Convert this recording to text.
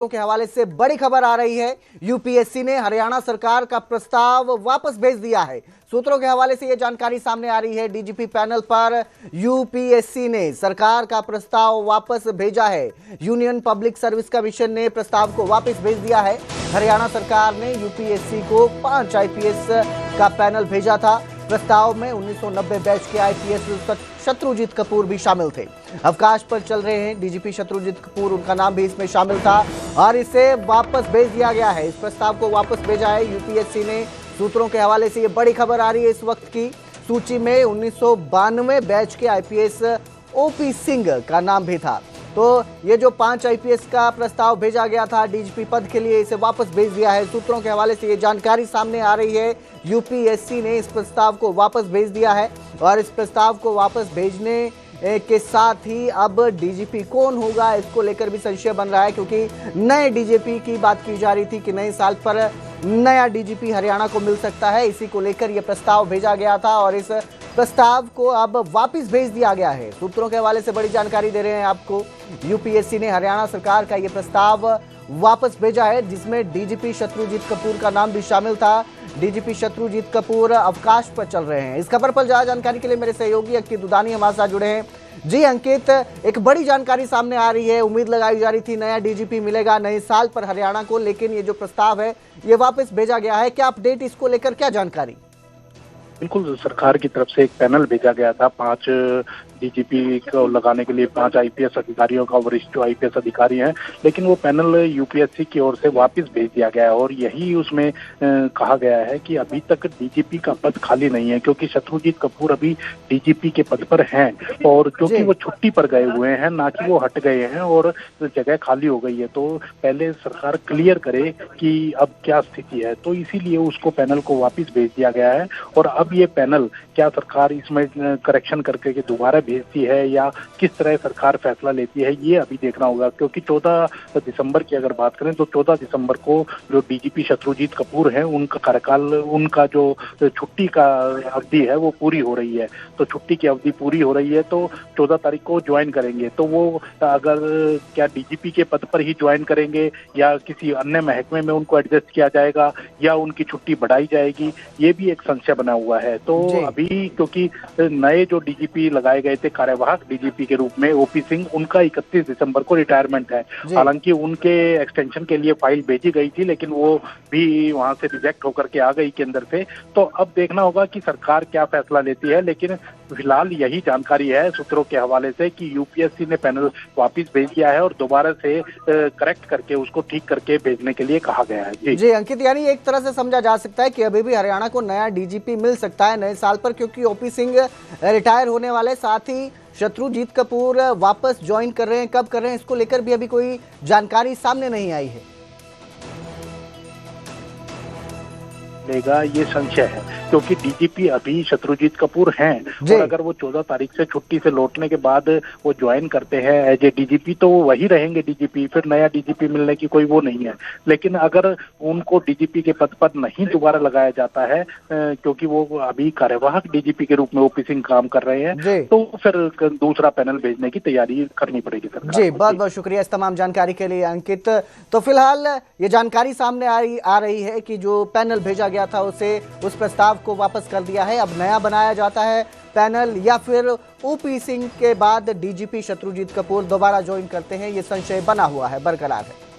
के हवाले से बड़ी खबर आ रही है। यूपीएससी ने हरियाणा सरकार का प्रस्ताव वापस भेज दिया है। सूत्रों के हवाले से यह जानकारी सामने आ रही है। डीजीपी पैनल पर यूपीएससी ने सरकार का प्रस्ताव वापस भेजा है। यूनियन पब्लिक सर्विस कमीशन ने प्रस्ताव को वापस भेज दिया है। हरियाणा सरकार ने यूपीएससी को 5 आईपीएस का पैनल भेजा था। प्रस्ताव में 1990 बैच के आईपीएस शत्रुजीत कपूर भी शामिल थे। अवकाश पर चल रहे हैं डीजीपी शत्रुजीत कपूर, उनका नाम भी इसमें शामिल था और इसे वापस भेज दिया गया है। इस प्रस्ताव को वापस भेजा है यूपीएससी ने। सूत्रों के हवाले से ये बड़ी खबर आ रही है। इस वक्त की सूची में 1992 बैच के आईपीएस ओपी सिंह का नाम भी था। तो ये जो 5 आईपीएस का प्रस्ताव भेजा गया था डीजीपी पद के लिए, इसे वापस भेज दिया है। सूत्रों के हवाले से ये जानकारी सामने आ रही है। यूपीएससी ने इस प्रस्ताव को वापस भेज दिया है और इस प्रस्ताव को वापस भेजने के साथ ही अब डीजीपी कौन होगा इसको लेकर भी संशय बन रहा है, क्योंकि नए डीजीपी की बात की जा रही थी कि नए साल पर नया डीजीपी हरियाणा को मिल सकता है। इसी को लेकर यह प्रस्ताव भेजा गया था और इस प्रस्ताव को अब वापस भेज दिया गया है। सूत्रों के हवाले से बड़ी जानकारी दे रहे हैं आपको। यूपीएससी ने हरियाणा सरकार का यह प्रस्ताव वापस भेजा है, जिसमें डीजीपी शत्रुजीत कपूर का नाम भी शामिल था। डीजीपी शत्रुजीत कपूर अवकाश पर चल रहे हैं। इस खबर पर ज्यादा जानकारी के लिए मेरे सहयोगी अंकित दुदानी हमारे साथ जुड़े हैं। जी अंकित, एक बड़ी जानकारी सामने आ रही है। उम्मीद लगाई जा रही थी नया डीजीपी मिलेगा नए साल पर हरियाणा को, लेकिन ये जो प्रस्ताव है ये वापस भेजा गया है। क्या अपडेट इसको लेकर, क्या जानकारी? बिल्कुल, सरकार की तरफ से एक पैनल भेजा गया था 5 डीजीपी को लगाने के लिए, 5 आईपीएस अधिकारियों का, वरिष्ठ जो आईपीएस अधिकारी हैं, लेकिन वो पैनल यूपीएससी की ओर से वापस भेज दिया गया है। और यही उसमें कहा गया है कि अभी तक डीजीपी का पद खाली नहीं है, क्योंकि शत्रुजीत कपूर अभी डीजीपी के पद पर हैं और क्योंकि वो छुट्टी पर गए हुए हैं, ना कि वो हट गए हैं और जगह खाली हो गई है। तो पहले सरकार क्लियर करे कि अब क्या स्थिति है, तो इसीलिए उसको पैनल को वापस भेज दिया गया है। और अब ये पैनल क्या सरकार इसमें करेक्शन करके दोबारा भेजती है या किस तरह सरकार फैसला लेती है, ये अभी देखना होगा। क्योंकि 14 दिसंबर की अगर बात करें तो 14 दिसंबर को जो डीजीपी शत्रुजीत कपूर हैं, उनका कार्यकाल, उनका जो छुट्टी का अवधि है वो पूरी हो रही है। तो छुट्टी की अवधि पूरी हो रही है तो 14 तारीख को ज्वाइन करेंगे। तो वो अगर क्या डीजीपी के पद पर ही ज्वाइन करेंगे या किसी अन्य महकमे में उनको एडजस्ट किया जाएगा या उनकी छुट्टी बढ़ाई जाएगी, ये भी एक संशय बना हुआ है। तो अभी क्योंकि नए जो डीजीपी लगाए गए थे कार्यवाहक डीजीपी के रूप में ओपी सिंह, उनका 31 दिसंबर को रिटायरमेंट है। हालांकि उनके एक्सटेंशन के लिए फाइल भेजी गई थी, लेकिन वो भी वहां से रिजेक्ट होकर के आ गई केंद्र से। तो अब देखना होगा कि सरकार क्या फैसला लेती है, लेकिन फिलहाल यही जानकारी है सूत्रों के हवाले से कि यूपीएससी ने पैनल वापस भेज दिया है और दोबारा से करेक्ट करके उसको ठीक करके भेजने के लिए कहा गया है। जी अंकित, यानी एक तरह से समझा जा सकता है कि अभी भी हरियाणा को नया डीजीपी मिल सकता है नए साल पर, क्योंकि ओपी सिंह रिटायर होने वाले, साथ ही शत्रुजीत कपूर वापस ज्वाइन कर रहे हैं। कब कर रहे हैं इसको लेकर भी अभी कोई जानकारी सामने नहीं आई है। ये संशय है, क्योंकि डीजीपी अभी शत्रुजीत कपूर हैं और अगर वो 14 तारीख से छुट्टी से लौटने के बाद वो ज्वाइन करते हैं एज ए डीजीपी, तो वो वही रहेंगे डीजीपी। फिर नया डीजीपी मिलने की कोई वो नहीं है। लेकिन अगर उनको डीजीपी के पद पर नहीं दोबारा लगाया जाता है, क्योंकि वो अभी कार्यवाहक डीजीपी के रूप में ओपी सिंह काम कर रहे हैं, तो फिर दूसरा पैनल भेजने की तैयारी करनी पड़ेगी सरकार। जी, बहुत बहुत शुक्रिया इस तमाम जानकारी के लिए अंकित। तो फिलहाल ये जानकारी सामने आ रही है कि जो पैनल भेजा गया था उसे, उस प्रस्ताव को वापस कर दिया है। अब नया बनाया जाता है पैनल या फिर ओपी सिंह के बाद डीजीपी शत्रुजीत कपूर दोबारा ज्वाइन करते हैं, ये संशय बना हुआ है, बरकरार है।